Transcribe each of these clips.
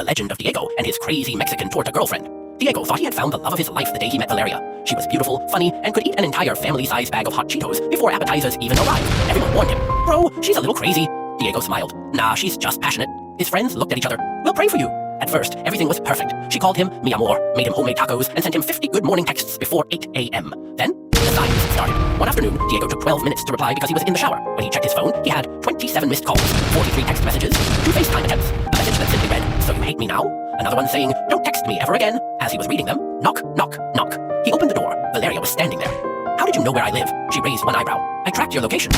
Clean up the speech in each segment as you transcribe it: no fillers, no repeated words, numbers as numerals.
The Legend of Diego and His Crazy Mexican Torta Girlfriend. Diego thought he had found the love of his life the day he met Valeria. She was beautiful, funny, and could eat an entire family-sized bag of hot Cheetos before appetizers even arrived. Everyone warned him, "Bro, she's a little crazy." Diego smiled. "Nah, she's just passionate." His friends looked at each other. "We'll pray for you." At first, everything was perfect. She called him mi amor, made him homemade tacos, and sent him 50 good morning texts before 8 a.m. Then, the signs started. One afternoon, Diego took 12 minutes to reply because he was in the shower. When he checked his phone, he had 27 missed calls, 43 text messages, 2 FaceTime attempts, a message that simply read, "So you hate me now?" Another one saying, "Don't text me ever again." As he was reading them, knock, knock, knock. He opened the door. Valeria was standing there. "How did you know where I live?" She raised one eyebrow. "I tracked your location."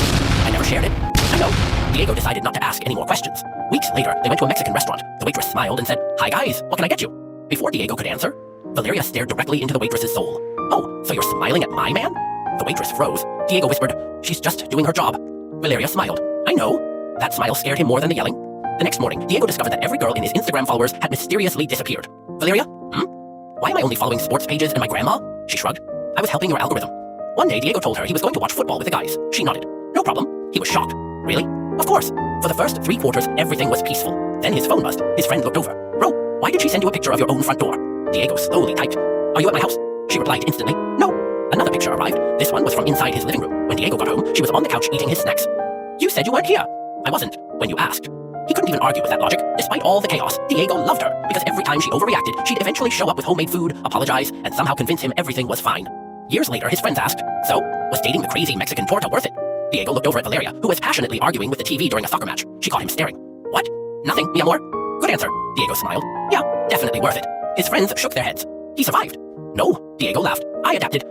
"I never shared it." "I know." Diego decided not to ask any more questions. Weeks later, they went to a Mexican restaurant. The waitress smiled and said, "Hi guys, what can I get you?" Before Diego could answer, Valeria stared directly into the waitress's soul. "Oh, so you're smiling at my man?" The waitress froze. Diego whispered, "She's just doing her job." Valeria smiled. "I know." That smile scared him more than the yelling. The next morning, Diego discovered that every girl in his Instagram followers had mysteriously disappeared. "Valeria? Why am I only following sports pages and my grandma?" She shrugged. "I was helping your algorithm." One day, Diego told her he was going to watch football with the guys. She nodded. "No problem." He was shocked. "Really?" "Of course." For the first 3 quarters, everything was peaceful. Then his phone buzzed. His friend looked over. "Bro, why did she send you a picture of your own front door?" Diego slowly typed, "Are you at my house?" She replied instantly, "No." Another picture arrived. This one was from inside his living room. When Diego got home, she was on the couch eating his snacks. "You said you weren't here." "I wasn't, when you asked." He couldn't even argue with that logic. Despite all the chaos, Diego loved her, because every time she overreacted, she'd eventually show up with homemade food, apologize, and somehow convince him everything was fine. Years later, his friends asked, "So, was dating the crazy Mexican torta worth it?" Diego looked over at Valeria, who was passionately arguing with the TV during a soccer match. She caught him staring. "What? Nothing, mi amor?" "Good answer." Diego smiled. "Yeah, definitely worth it." His friends shook their heads. "He survived." "No," Diego laughed. "I adapted.